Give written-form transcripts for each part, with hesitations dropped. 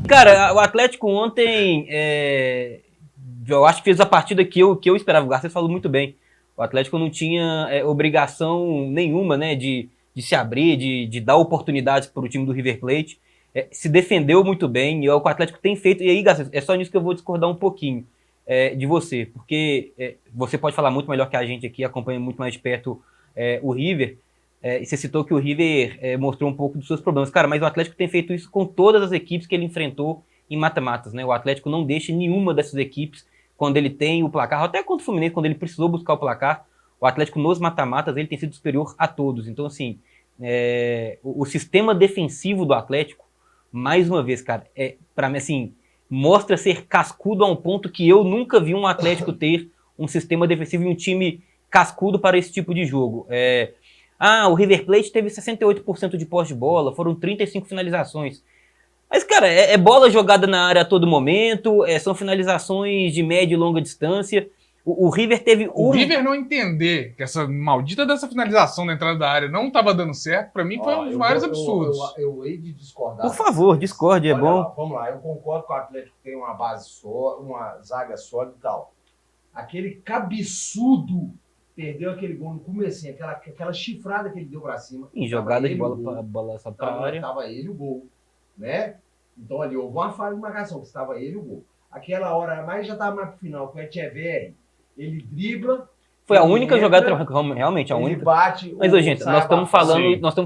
Cara, o Atlético ontem, eu acho que fez a partida que eu esperava. O Garcês falou muito bem. O Atlético não tinha obrigação nenhuma, né, de se abrir, de dar oportunidades para o time do River Plate. Se defendeu muito bem, e é o que o Atlético tem feito. E aí, Garcês, é só nisso que eu vou discordar um pouquinho de você, porque você pode falar muito melhor que a gente aqui, acompanha muito mais de perto o River. E você citou que o River mostrou um pouco dos seus problemas. Cara, mas o Atlético tem feito isso com todas as equipes que ele enfrentou em mata-matas, né? O Atlético não deixa nenhuma dessas equipes quando ele tem o placar, até contra o Fluminense, quando ele precisou buscar o placar, o Atlético nos mata-matas ele tem sido superior a todos. Então, assim, o sistema defensivo do Atlético, mais uma vez, cara, para mim, assim, mostra ser cascudo a um ponto que eu nunca vi um Atlético ter um sistema defensivo e um time cascudo para esse tipo de jogo. O River Plate teve 68% de posse de bola, foram 35 finalizações. Mas, cara, é bola jogada na área a todo momento, são finalizações de média e longa distância. O River teve O River não entender que essa maldita dessa finalização na entrada da área não estava dando certo, pra mim foi um dos maiores absurdos. Eu hei de discordar. Por favor, discorde, é bom. Lá, vamos lá, eu concordo que o Atlético tem uma base só, uma zaga sólida e tal. Aquele cabeçudo perdeu aquele gol no comecinho, aquela chifrada que ele deu pra cima. Em jogada de bola só pra área. Tava ele o gol, né? Então ali houve uma falha de marcação, que estava ele o gol. Aquela hora, mas já tava mais pro final, com o Echeverri, ele dribla. Foi a única jogada, realmente a única. Bate, mas, gente, nós estamos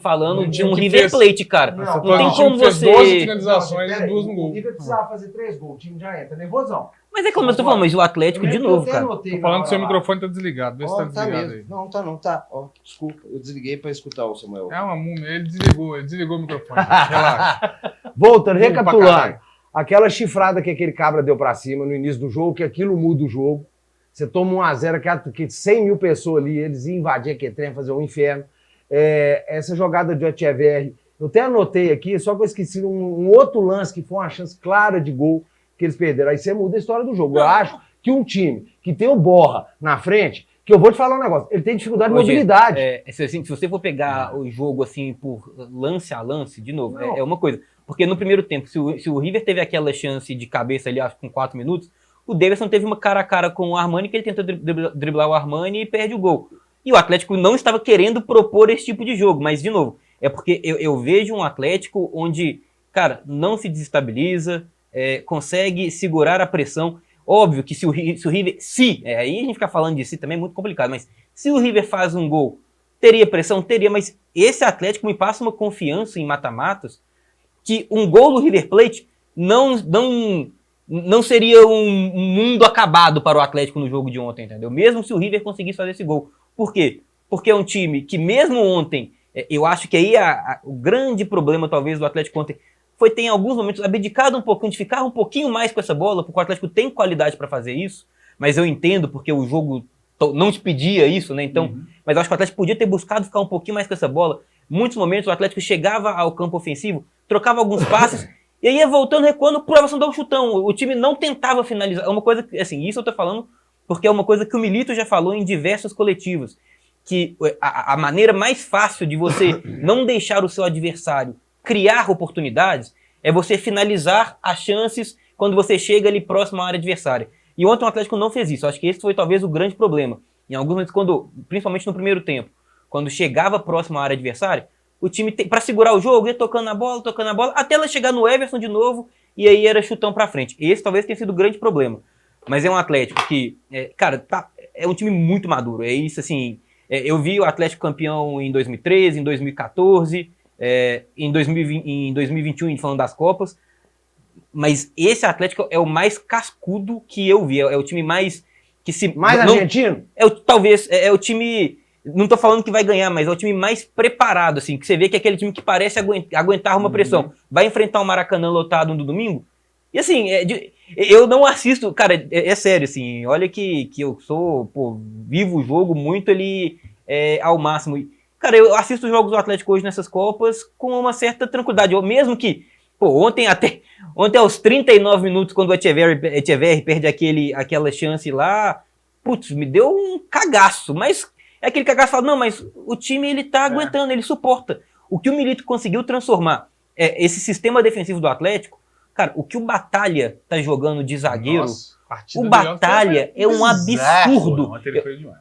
falando de um River Plate, cara. Não tem como você... 12 finalizações e 2 no gol. O River precisava fazer 3 gols, o time já entra nervosão. Mas é como eu tô falando, mas o Atlético de novo, cara. Tô falando que seu microfone tá desligado, vê se tá desligado aí. Não tá. Desculpa, eu desliguei pra escutar o Samuel. É uma múmia, ele desligou o microfone. Relaxa. Voltando, recapitulando. Aquela chifrada que aquele cabra deu pra cima no início do jogo, que aquilo muda o jogo. Você toma 1-0, que 100 mil pessoas ali, eles iam invadir aquele trem, fazer um inferno. Essa jogada de Echeverri, eu até anotei aqui, só que eu esqueci um outro lance que foi uma chance clara de gol que eles perderam. Aí você muda a história do jogo. Eu acho que um time que tem o Borra na frente, que eu vou te falar um negócio, ele tem dificuldade de mobilidade. Se você for pegar o jogo assim por lance a lance, de novo, é uma coisa. Porque no primeiro tempo, se o River teve aquela chance de cabeça ali, acho que com 4 minutos, o Davidson teve uma cara a cara com o Armani, que ele tentou driblar o Armani e perde o gol. E o Atlético não estava querendo propor esse tipo de jogo, mas, de novo, é porque eu vejo um Atlético onde, cara, não se desestabiliza, consegue segurar a pressão. Óbvio que se o River... aí a gente fica falando de si também é muito complicado, mas se o River faz um gol, teria pressão? Teria, mas esse Atlético me passa uma confiança em mata-matas que um gol do River Plate não seria um mundo acabado para o Atlético no jogo de ontem, entendeu? Mesmo se o River conseguisse fazer esse gol. Por quê? Porque é um time que mesmo ontem, eu acho que aí o grande problema talvez do Atlético ontem foi ter em alguns momentos abdicado um pouquinho, de ficar um pouquinho mais com essa bola, porque o Atlético tem qualidade para fazer isso, mas eu entendo porque o jogo não te pedia isso, né? Então, mas eu acho que o Atlético podia ter buscado ficar um pouquinho mais com essa bola. Muitos momentos o Atlético chegava ao campo ofensivo, trocava alguns passes, e aí ia voltando, recuando, provação dar um chutão. O time não tentava finalizar. É uma coisa, assim, isso eu tô falando porque é uma coisa que o Milito já falou em diversos coletivos, que a maneira mais fácil de você não deixar o seu adversário criar oportunidades é você finalizar as chances quando você chega ali próximo à área adversária. E ontem o Atlético não fez isso. Eu acho que esse foi talvez o grande problema. Em alguns momentos, principalmente no primeiro tempo, quando chegava próximo à área adversária, o time, para segurar o jogo, ia tocando na bola, até ela chegar no Everson de novo, e aí era chutão pra frente. Esse talvez tenha sido o grande problema. Mas é um Atlético que, cara, é um time muito maduro. É isso, assim, eu vi o Atlético campeão em 2013, em 2014, em 2021, falando das Copas, mas esse Atlético é o mais cascudo que eu vi. É o time mais... Mais argentino? Talvez, é o time... Não tô falando que vai ganhar, mas é o time mais preparado, assim, que você vê que é aquele time que parece aguentar uma pressão. Vai enfrentar o Maracanã lotado no domingo, e assim, eu não assisto, cara, é sério, assim, olha que eu sou, vivo o jogo muito ali ao máximo. Cara, eu assisto os jogos do Atlético hoje nessas Copas com uma certa tranquilidade, mesmo que, ontem aos 39 minutos, quando o Echeverri perde aquela chance lá, putz, me deu um cagaço, mas... É aquele cagaço que fala, não, mas o time ele tá aguentando, ele suporta. O que o Milito conseguiu transformar esse sistema defensivo do Atlético Cara, o que o Batalha tá jogando de zagueiro, Nossa, partida o do Leão Batalha foi é um absurdo. Ontem ele foi demais.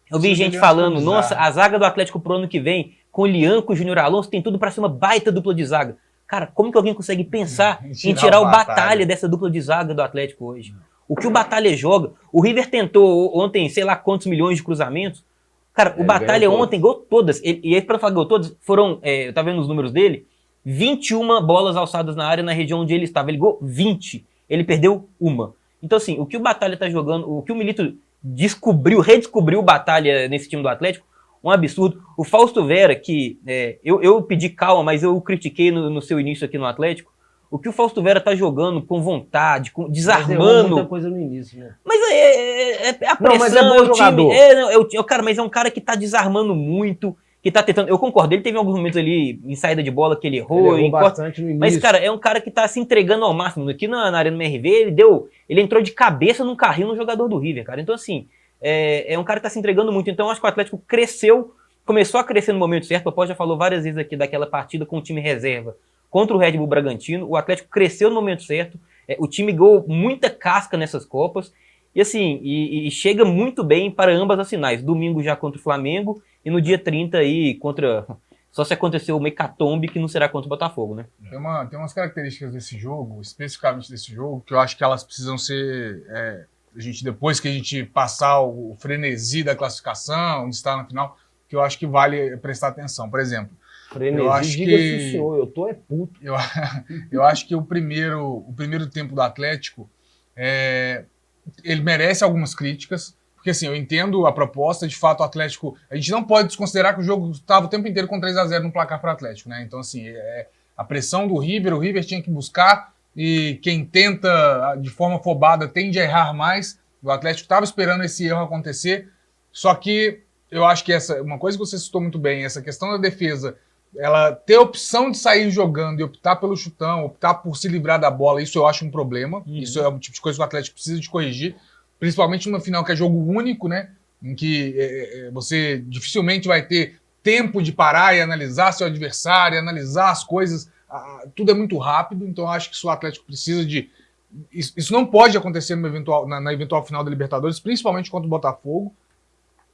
Eu vi Sim, gente ele falando, foi nossa, bizarro. a zaga do Atlético pro ano que vem, com o Lianco e o Júnior Alonso, tem tudo pra ser uma baita dupla de zaga. Cara, como que alguém consegue pensar em tirar o Batalha dessa dupla de zaga do Atlético hoje? O que o Batalha joga, o River tentou ontem, sei lá quantos milhões de cruzamentos. Cara, o Ele Batalha ganhou ontem ganhou todas. E aí, pra falar que ganhou todas, foram, eu tava vendo os números dele, 21 bolas alçadas na área na região onde ele estava. Ele ganhou 20. Ele perdeu uma. Então, assim, o que o Batalha tá jogando, o que o Milito redescobriu o Batalha nesse time do Atlético, um absurdo. O Fausto Vera, que eu pedi calma, mas eu critiquei no seu início aqui no Atlético, o que o Fausto Vera tá jogando com vontade, Mas errou desarmando. muita coisa no início, né? Mas é a pressão, Não, mas é bom o time. jogador. Cara, mas é um cara que tá desarmando muito, que tá tentando. Eu concordo, ele teve alguns momentos ali em saída de bola que ele errou. Ele errou em corte, bastante no início. mas, cara, é um cara que tá se entregando ao máximo. Aqui na Arena MRV, ele entrou de cabeça num carrinho no jogador do River, cara. Então, assim, é um cara que tá se entregando muito. Então, eu acho que o Atlético começou a crescer no momento certo. O Pó já falou várias vezes aqui daquela partida com o time reserva contra o Red Bull Bragantino. O Atlético cresceu no momento certo. O time ganhou muita casca nessas Copas. E assim, e chega muito bem para ambas as finais. Domingo já contra o Flamengo e no dia 30 aí contra... Só se acontecer uma hecatombe que não será contra o Botafogo, né? Tem umas características desse jogo, especificamente desse jogo, que eu acho que elas precisam ser... depois que a gente passar o frenesi da classificação, de estar na final, que eu acho que vale prestar atenção. Por exemplo, Frenesi, eu acho diga-se que- o senhor, eu tô puto. eu acho que o primeiro tempo do Atlético, ele merece algumas críticas, porque assim, eu entendo a proposta, de fato o Atlético, a gente não pode desconsiderar que o jogo estava o tempo inteiro com 3-0 no placar para o Atlético, né? Então assim, a pressão do River, o River tinha que buscar, e quem tenta de forma afobada tende a errar mais. O Atlético estava esperando esse erro acontecer, só que eu acho que uma coisa que você citou muito bem, essa questão da defesa, ela ter a opção de sair jogando e optar pelo chutão, optar por se livrar da bola, isso eu acho um problema. Isso é um tipo de coisa que o Atlético precisa de corrigir, principalmente numa final que é jogo único, né? Em que você dificilmente vai ter tempo de parar e analisar seu adversário, analisar as coisas. Tudo é muito rápido, então eu acho que se o Atlético precisa de... Isso não pode acontecer na eventual final da Libertadores, principalmente contra o Botafogo.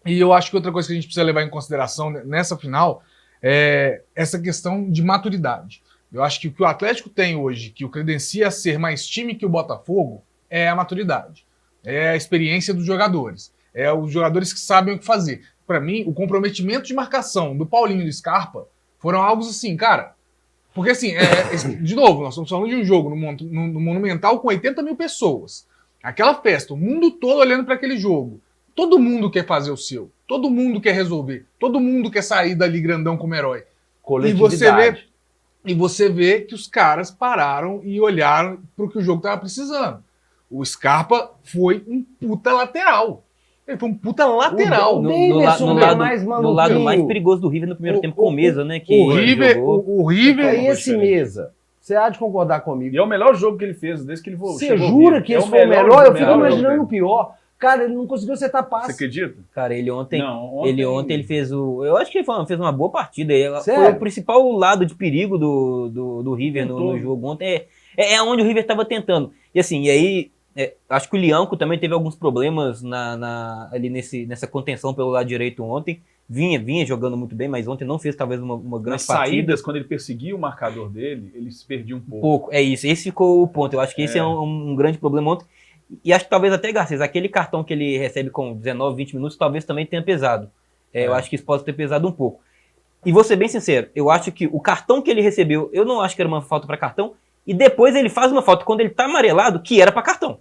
E eu acho que outra coisa que a gente precisa levar em consideração nessa final é essa questão de maturidade. Eu acho que o que o Atlético tem hoje, que o credencia a ser mais time que o Botafogo, é a maturidade. É a experiência dos jogadores. É os jogadores que sabem o que fazer. Para mim, o comprometimento de marcação do Paulinho e do Scarpa foram algo assim, cara... Porque assim, de novo, nós estamos falando de um jogo no Monumental com 80 mil pessoas. Aquela festa, o mundo todo olhando para aquele jogo. Todo mundo quer fazer o seu. Todo mundo quer resolver. Todo mundo quer sair dali grandão como herói. Coletividade. E você vê que os caras pararam e olharam para o que o jogo estava precisando. O Scarpa foi um puta lateral. Ele foi um puta lateral. O No Davidson é mais lado mais maluquinho. perigoso do River no primeiro tempo com o Mesa, né? Que O River, jogou. o River, É esse Mesa. Você há de concordar comigo. E é o melhor jogo que ele fez desde que ele voltou. Você jura que esse foi o melhor? Eu fico imaginando o pior. Cara, ele não conseguiu acertar Você passe. acredita? Cara, ele ontem Não, ele fez o... Eu acho que ele fez uma boa partida. Foi Sério? o principal lado de perigo do River no jogo ontem. É onde o River estava tentando. E assim, acho que o Lianco também teve alguns problemas ali nessa contenção pelo lado direito ontem. Vinha jogando muito bem, mas ontem não fez talvez uma grande Nas partida. saídas, quando ele perseguia o marcador dele, ele se perdia um pouco. Pouco, é isso. Esse ficou o ponto. Eu acho que esse é um grande problema ontem. E acho que talvez até, Garcês, aquele cartão que ele recebe com 19, 20 minutos, talvez também tenha pesado. Eu acho que isso pode ter pesado um pouco. E vou ser bem sincero, eu acho que o cartão que ele recebeu, eu não acho que era uma falta para cartão, e depois ele faz uma falta quando ele tá amarelado, que era para cartão.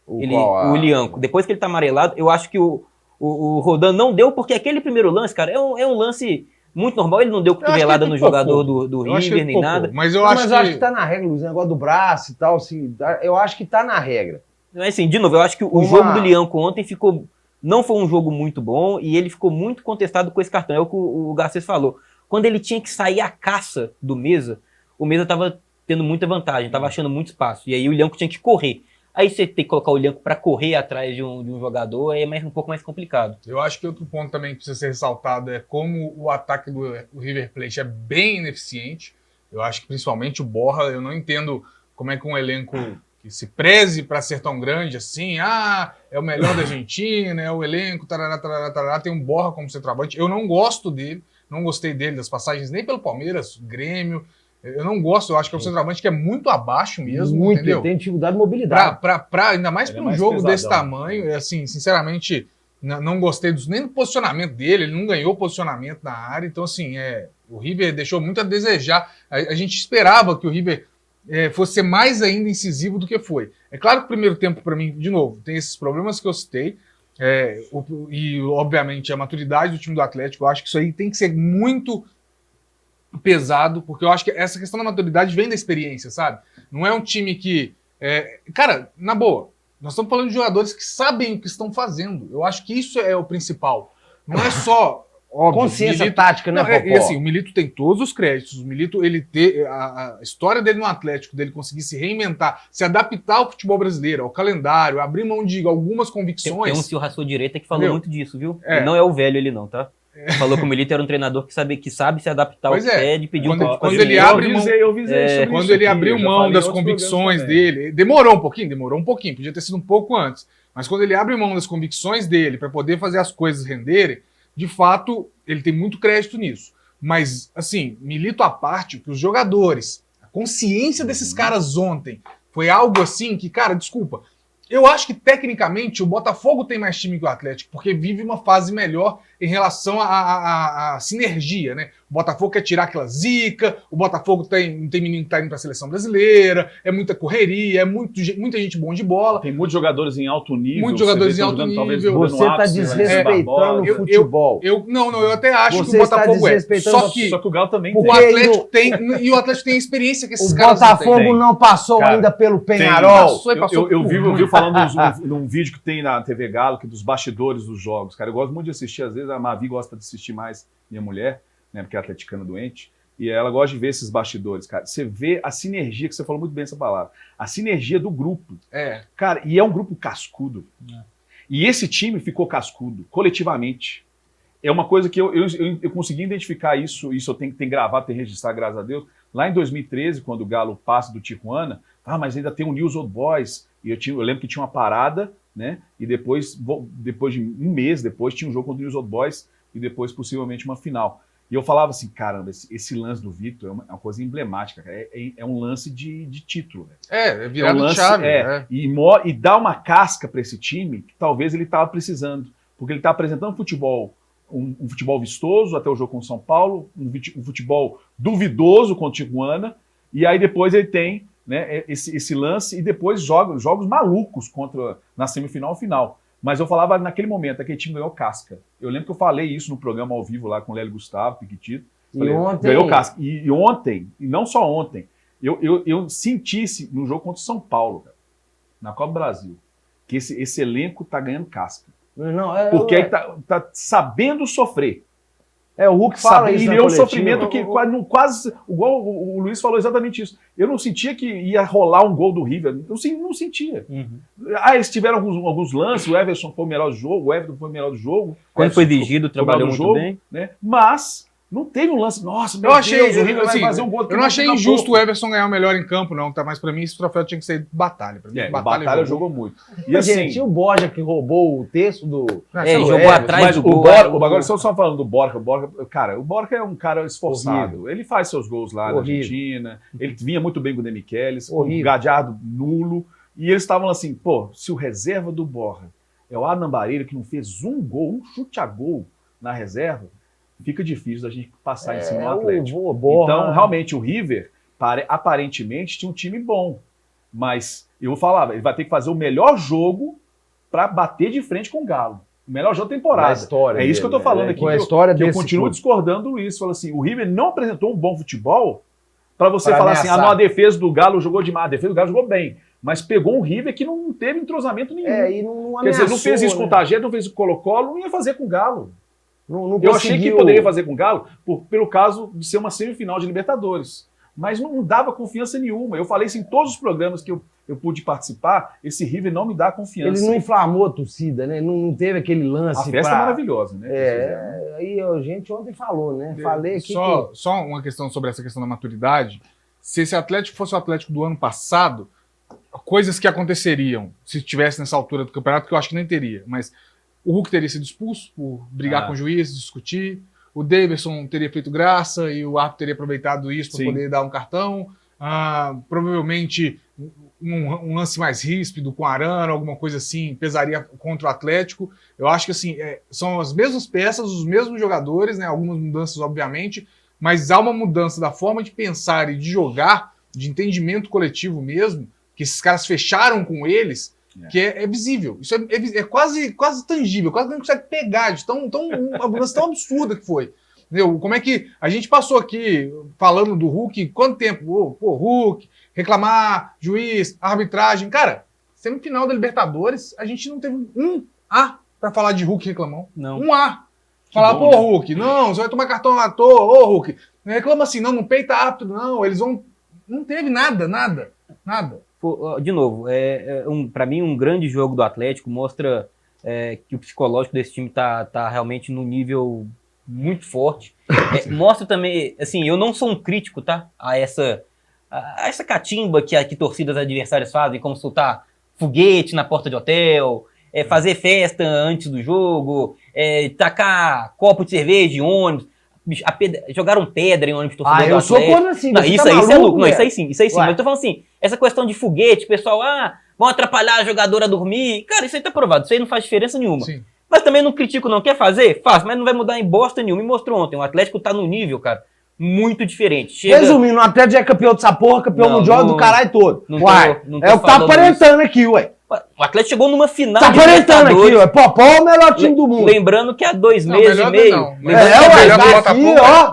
O Lianco. Depois que ele tá amarelado, eu acho que o Roldan não deu, porque aquele primeiro lance, cara, é um lance muito normal. Ele não deu cotovelada no jogador do River, nem nada. Mas eu Não, acho mas eu acho que tá na regra, Luiz, o negócio do braço e tal, assim, eu acho que tá na regra. Mas assim, de novo, eu acho que o jogo do Lianco ontem não foi um jogo muito bom, e ele ficou muito contestado com esse cartão. É o que o Garcês falou. Quando ele tinha que sair à caça do Mesa, o Mesa tava tendo muita vantagem, tava achando muito espaço. E aí o Lianco tinha que correr. Aí você tem que colocar o Lianco para correr atrás de um jogador, é um pouco mais complicado. Eu acho que outro ponto também que precisa ser ressaltado é como o ataque do River Plate é bem ineficiente. Eu acho que principalmente o Borja, eu não entendo como é que um elenco que se preze para ser tão grande assim, é o melhor da Argentina, é o elenco, tarará, tarará, tarará, tem um Borja como centroavante. Eu não gosto dele, não gostei dele das passagens nem pelo Palmeiras, Grêmio. Eu não gosto, eu acho que é um centroavante que é muito abaixo mesmo, Muito, entendeu? ele tem dificuldade de mobilidade. Ainda mais para um jogo desse tamanho, assim, sinceramente, não gostei nem do posicionamento dele, ele não ganhou posicionamento na área, então assim, o River deixou muito a desejar. A gente esperava que o River fosse ser mais ainda incisivo do que foi. É claro que o primeiro tempo, para mim, de novo, tem esses problemas que eu citei, e obviamente a maturidade do time do Atlético, eu acho que isso aí tem que ser muito pesado, porque eu acho que essa questão da maturidade vem da experiência, sabe? Não é um time que... cara, na boa, nós estamos falando de jogadores que sabem o que estão fazendo. Eu acho que isso é o principal. Não é só... Óbvio, Consciência Milito, tática, né, Popó? E assim, o Milito tem todos os créditos. O Milito, a história dele no Atlético, dele conseguir se reinventar, se adaptar ao futebol brasileiro, ao calendário, abrir mão de algumas convicções. Tem um senhor raçou direita que falou Entendeu? muito disso, viu? Ele não é o velho, ele não, tá? Falou que o Milito era um treinador que sabe se adaptar ao que pede, pediu quando ele abre mão, quando ele abriu mão das convicções dele, demorou um pouquinho, podia ter sido um pouco antes, mas quando ele abre mão das convicções dele para poder fazer as coisas renderem, de fato, ele tem muito crédito nisso. Mas, assim, Milito à parte, que os jogadores, a consciência desses caras ontem foi algo assim que, cara, desculpa, eu acho que tecnicamente o Botafogo tem mais time que o Atlético, porque vive uma fase melhor em relação à sinergia, né? O Botafogo quer tirar aquela zica, o Botafogo tem menino que tá indo pra seleção brasileira, é muita correria, muita gente boa de bola. Tem muitos jogadores em alto nível. Muitos jogadores em alto nível. Você tá desrespeitando o futebol. Eu até acho Você que o Botafogo está Só que o Galo também o Atlético tem, e o Atlético tem a experiência que esses o caras Botafogo não passou Cara, ainda pelo Penharol. Eu vi falando num vídeo que tem na TV Galo, que dos bastidores dos jogos. Cara, eu gosto muito de assistir, às vezes a Mavi gosta de assistir mais, minha mulher, né, porque é atleticana doente, e ela gosta de ver esses bastidores, cara. Você vê a sinergia, que você falou muito bem essa palavra, a sinergia do grupo. Cara, e é um grupo cascudo. E esse time ficou cascudo, coletivamente. É uma coisa que eu consegui identificar isso eu tenho gravado, tenho registrado, graças a Deus. Lá em 2013, quando o Galo passa do Tijuana, mas ainda tem o News Old Boys, e eu lembro que tinha uma parada, né? E depois de um mês depois, tinha um jogo contra o News Old Boys, e depois, possivelmente, uma final. E eu falava assim, caramba, esse lance do Vitor é uma coisa emblemática, cara. É um lance de título. É virado de chave. E dá uma casca para esse time que talvez ele estava precisando. Porque ele está apresentando futebol, um futebol vistoso até o jogo com o São Paulo, um futebol duvidoso contra o Tijuana, e aí depois ele tem, né, esse lance, e depois jogos malucos na semifinal e final. Mas eu falava naquele momento, aquele time ganhou casca. Eu lembro que eu falei isso no programa ao vivo lá com o Lélio Gustavo, Piquitito. Ganhou casca. E ontem, e não só ontem, eu senti no jogo contra o São Paulo, cara, na Copa do Brasil, que esse elenco tá ganhando casca. Porque aí tá sabendo sofrer. O Hulk fala isso. E é um sofrimento que quase, igual o Luiz falou exatamente isso. Eu não sentia que ia rolar um gol do River. Eu não sentia. Eles tiveram alguns lances, o Everson foi o melhor do jogo, o Everton foi o melhor do jogo. Quando foi exigido, trabalhou muito bem. Né? Mas não teve um lance, nossa, eu achei, Deus, o River vai fazer um gol. Eu não achei injusto o Everson ganhar o melhor em campo, não, tá? Mas pra mim esse troféu tinha que ser batalha. Pra mim, batalha jogou muito. E assim, gente, o Borja que roubou o texto do... jogou atrás do gol. Agora só falando do Borja, cara, o Borja é um cara esforçado. Horrível. Ele faz seus gols lá na Argentina, ele vinha muito bem com o De Michelis, com o Gadiardo nulo, e eles estavam assim, pô, se o reserva do Borja é o Adam Barreira, que não fez um gol, um chute a gol na reserva, fica difícil da gente passar em cima do Atlético. Então, realmente, o River, aparentemente, tinha um time bom. Mas, eu falava, ele vai ter que fazer o melhor jogo para bater de frente com o Galo. O melhor jogo da temporada. História isso que eu tô falando aqui. Eu continuo discordando do Luiz. Falo assim, o River não apresentou um bom futebol para você falar assim, a defesa do Galo jogou demais. A defesa do Galo jogou bem. Mas pegou um River que não teve entrosamento nenhum. E não Quer dizer, não fez isso com o Tagete, não fez isso com o Colo-Colo, não ia fazer com o Galo. Eu achei que poderia fazer com o Galo pelo caso de ser uma semifinal de Libertadores. Mas não dava confiança nenhuma. Eu falei isso em todos os programas que eu pude participar, esse River não me dá confiança. Ele não inflamou a torcida, né? Não teve aquele lance. A festa é maravilhosa, né? Aí a gente ontem falou, né? Falei aqui só uma questão sobre essa questão da maturidade. se esse Atlético fosse o Atlético do ano passado, coisas que aconteceriam se estivesse nessa altura do campeonato, que eu acho que nem teria, mas o Hulk teria sido expulso por brigar com o juiz, discutir, o Davidson teria feito graça e o árbitro teria aproveitado isso para poder dar um cartão, provavelmente um lance mais ríspido com Arana, alguma coisa assim, pesaria contra o Atlético. Eu acho que assim, são as mesmas peças, os mesmos jogadores, né? Algumas mudanças, obviamente, mas há uma mudança da forma de pensar e de jogar, de entendimento coletivo mesmo, que esses caras fecharam com eles, que é visível. Isso é quase tangível, quase não consegue pegar de uma mudança tão absurda que foi. Entendeu? Como é que a gente passou aqui falando do Hulk, quanto tempo? Pô, Hulk, reclamar, juiz, arbitragem. Cara, semifinal da Libertadores, a gente não teve um A pra falar de Hulk reclamão. Não. Um A. Falar, bom, pô, né? Hulk, não, você vai tomar cartão à toa, ô, Hulk. Não reclama assim, não peita árbitro, não, eles vão... Não teve nada. De novo, para mim um grande jogo do Atlético mostra que o psicológico desse time tá realmente num nível muito forte. Mostra também, assim, eu não sou um crítico, tá? A essa catimba que torcidas adversárias fazem, como soltar foguete na porta de hotel, fazer festa antes do jogo, tacar copo de cerveja em ônibus. Jogaram pedra em ônibus torcedor do eu Atlético. sou contra assim. Não, isso aí é louco. Não, isso aí sim. Ué. Mas eu tô falando assim, essa questão de foguete, pessoal, vão atrapalhar a jogadora a dormir. Cara, isso aí tá provado. Isso aí não faz diferença nenhuma. Sim. Mas também não critico, não. Quer fazer? Faz, mas não vai mudar em bosta nenhuma. Me mostrou ontem. O Atlético tá num nível, cara, muito diferente. Resumindo, o Atlético é campeão dessa porra, campeão mundial do caralho todo. Uai, é o que tá aparentando aqui, ué. O Atlético chegou numa final. Tá aparentando aqui, ué. Pô, é o melhor time do mundo. Lembrando que há 2 meses e meio.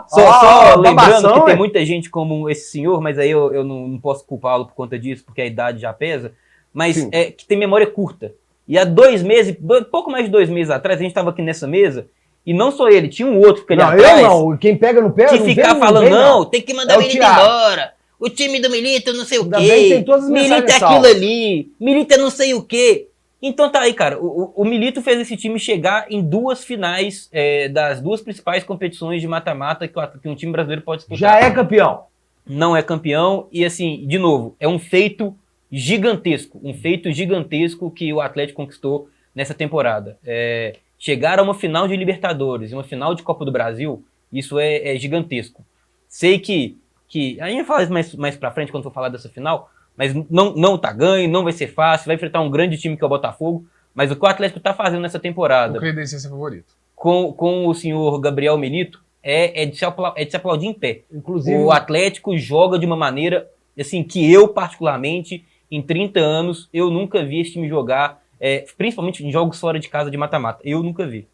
Só lembrando que tem muita gente como esse senhor, mas aí eu não posso culpá-lo por conta disso, porque a idade já pesa. Mas que tem memória curta. E há 2 meses, pouco mais de 2 meses atrás, a gente estava aqui nessa mesa, e não só ele, tinha um outro que ele atrás. Não, quem pega no pé, que ficar falando, não, tem que mandar o Milito embora. O time do Milito não sei o quê. Milito é aquilo ali. Milito é não sei o quê. Então tá aí, cara. O Milito fez esse time chegar em 2 finais das 2 principais competições de mata-mata que um time brasileiro pode disputar. Já é campeão. Não é campeão. E assim, de novo, é um feito gigantesco. Um feito gigantesco que o Atlético conquistou nessa temporada. Chegar a uma final de Libertadores e uma final de Copa do Brasil, isso é gigantesco. Sei que a gente vai falar isso mais pra frente quando for falar dessa final, mas não tá ganho, não vai ser fácil, vai enfrentar um grande time que é o Botafogo, mas o que o Atlético tá fazendo nessa temporada... O credencial é seu favorito. Com o senhor Gabriel Milito, é de se aplaudir em pé. Inclusive, o Atlético joga de uma maneira, assim, que eu particularmente, em 30 anos, eu nunca vi esse time jogar, principalmente em jogos fora de casa de mata-mata. Eu nunca vi.